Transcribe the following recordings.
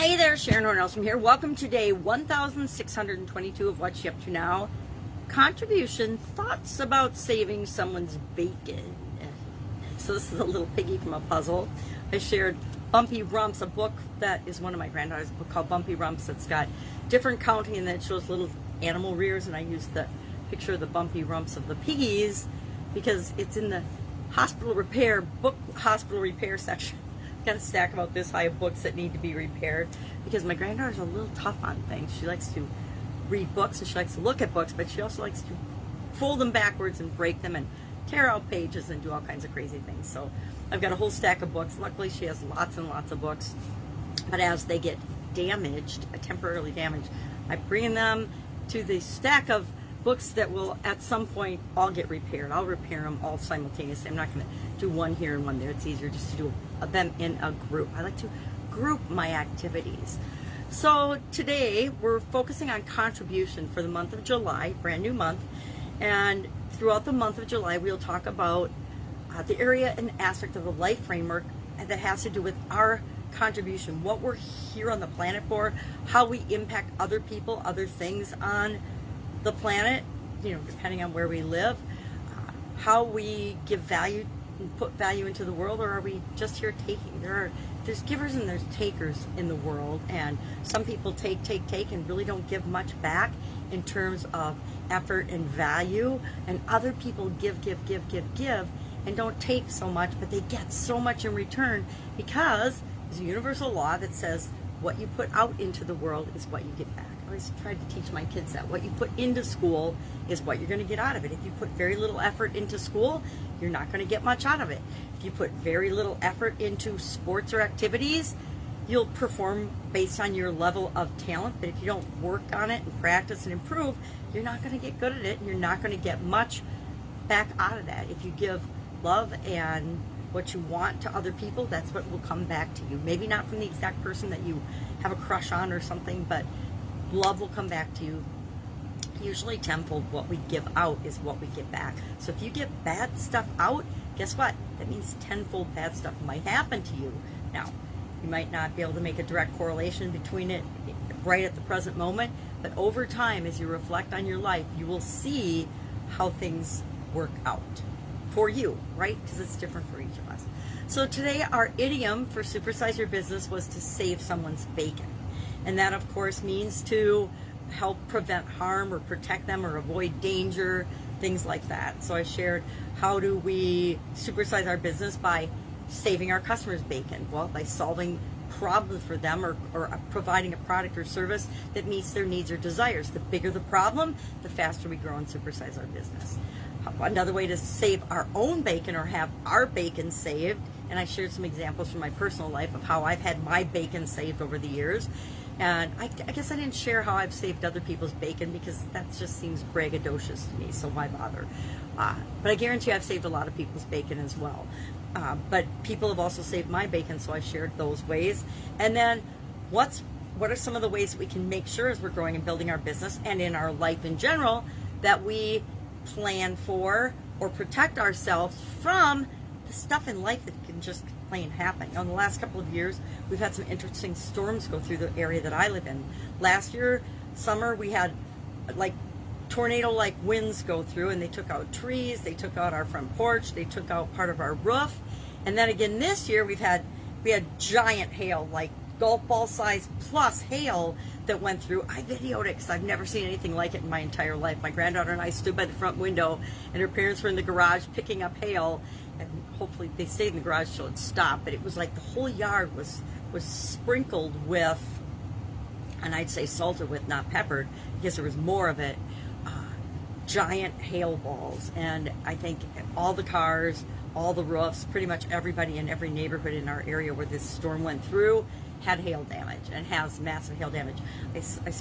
Hey there, Sharon Horne-Ellstrom here. Welcome to day 1622 of What's You Up To Now. Contribution, thoughts about saving someone's bacon. So this is a little piggy from a puzzle. I shared Bumpy Rumps, a book that is one of my granddaughter's book called Bumpy Rumps. It's got different counting and then it shows little animal rears, and I used the picture of the Bumpy Rumps of the piggies because it's in the hospital repair section. Got a stack about this high of books that need to be repaired because my granddaughter's a little tough on things. She likes to read books and she likes to look at books, but she also likes to fold them backwards and break them and tear out pages and do all kinds of crazy things. So I've got a whole stack of books. Luckily she has lots and lots of books, but as they get damaged, temporarily damaged, I bring them to the stack of books that will at some point all get repaired. I'll repair them all simultaneously. I'm not going to do one here and one there. It's easier just to do them in a group. I like to group my activities. So today we're focusing on contribution for the month of July, brand new month, and throughout the month of July we'll talk about the area and aspect of the life framework that has to do with our contribution, what we're here on the planet for, how we impact other people, other things on the planet, depending on where we live, how we give value and put value into the world, or are we just here taking? There's givers and there's takers in the world, and some people take and really don't give much back in terms of effort and value, and other people give and don't take so much, but they get so much in return because there's a universal law that says what you put out into the world is what you get back. I always try to teach my kids that what you put into school is what you're going to get out of it. If you put very little effort into school, you're not going to get much out of it. If you put very little effort into sports or activities, you'll perform based on your level of talent, but if you don't work on it and practice and improve, you're not going to get good at it, and you're not going to get much back out of that. If you give love and what you want to other people, that's what will come back to you. Maybe not from the exact person that you have a crush on or something, but love will come back to you. Usually tenfold. What we give out is what we get back. So if you give bad stuff out, guess what? That means tenfold bad stuff might happen to you. Now, you might not be able to make a direct correlation between it right at the present moment, but over time, as you reflect on your life, you will see how things work out for you, right? Because it's different for each of us. So today our idiom for supersize your business was to save someone's bacon. And that of course means to help prevent harm or protect them or avoid danger, things like that. So I shared, how do we supersize our business? By saving our customers bacon. Well, by solving problems for them or providing a product or service that meets their needs or desires. The bigger the problem, the faster we grow and supersize our business. Another way to save our own bacon or have our bacon saved, and I shared some examples from my personal life of how I've had my bacon saved over the years. And I guess I didn't share how I've saved other people's bacon because that just seems braggadocious to me, so why bother? But I guarantee I've saved a lot of people's bacon as well. But people have also saved my bacon, so I shared those ways. And then what are some of the ways that we can make sure as we're growing and building our business and in our life in general that we plan for or protect ourselves from the stuff in life that can just plain happen. In the last couple of years, we've had some interesting storms go through the area that I live in. Last year, summer, we had like tornado-like winds go through, and they took out trees, they took out our front porch, they took out part of our roof. And then again this year, we had giant hail, like golf ball size plus hail that went through. I videoed it because I've never seen anything like it in my entire life. My granddaughter and I stood by the front window, and her parents were in the garage picking up hail, and hopefully they stayed in the garage till it stopped. But it was like the whole yard was sprinkled with, and I'd say salted with, not peppered, because there was more of it, giant hail balls. And I think all the cars, all the roofs, pretty much everybody in every neighborhood in our area where this storm went through had hail damage and has massive hail damage. I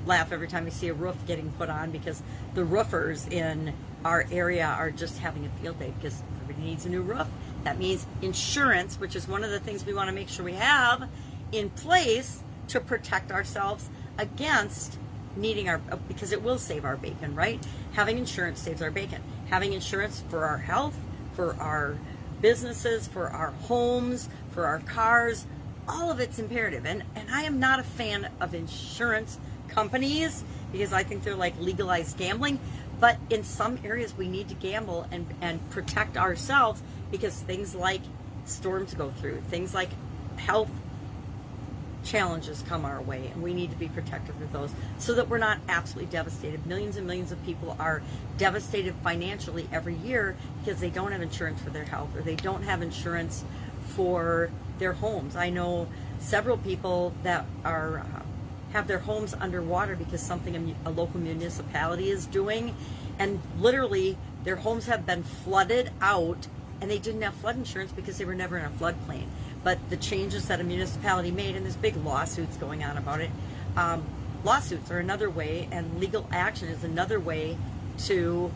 laugh every time I see a roof getting put on because the roofers in our area are just having a field day because everybody needs a new roof. That means insurance, which is one of the things we want to make sure we have in place to protect ourselves against needing because it will save our bacon, right? Having insurance saves our bacon. Having insurance for our health, for our businesses, for our homes, for our cars, all of it's imperative. And I am not a fan of insurance companies because I think they're like legalized gambling. But in some areas we need to gamble and protect ourselves because things like storms go through, things like health challenges come our way, and we need to be protective of those so that we're not absolutely devastated. Millions and millions of people are devastated financially every year because they don't have insurance for their health or they don't have insurance for their homes. I know several people that are have their homes underwater because something a local municipality is doing, and literally their homes have been flooded out and they didn't have flood insurance because they were never in a floodplain. But the changes that a municipality made, and there's big lawsuits going on about it, lawsuits are another way, and legal action is another way to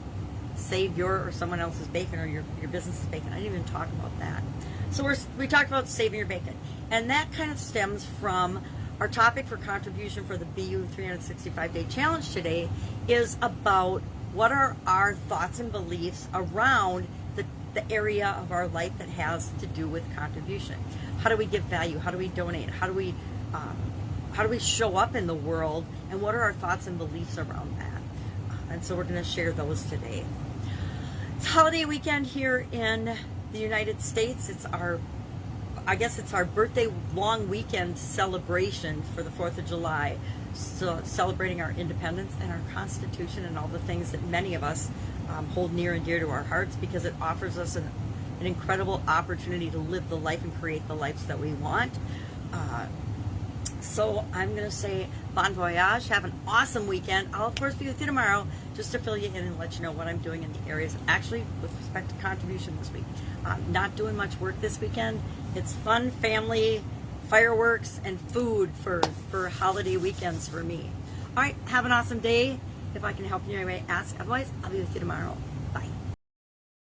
save your or someone else's bacon or your business's bacon. I didn't even talk about that. So we talked about saving your bacon, and that kind of stems from our topic for contribution for the BU 365-day challenge today is about what are our thoughts and beliefs around the area of our life that has to do with contribution. How do we give value? How do we donate? How do we show up in the world? And what are our thoughts and beliefs around that? And so we're going to share those today. It's holiday weekend here in the United States. It's our birthday long weekend celebration for the 4th of July. So celebrating our independence and our Constitution and all the things that many of us hold near and dear to our hearts, because it offers us an incredible opportunity to live the life and create the lives that we want. So I'm going to say bon voyage. Have an awesome weekend. I'll of course be with you tomorrow just to fill you in and let you know what I'm doing in the areas actually with respect to contribution this week. Not doing much work this weekend. It's fun, family, fireworks, and food for holiday weekends for me. All right, have an awesome day. If I can help you in any way, ask. Otherwise, I'll be with you tomorrow. Bye.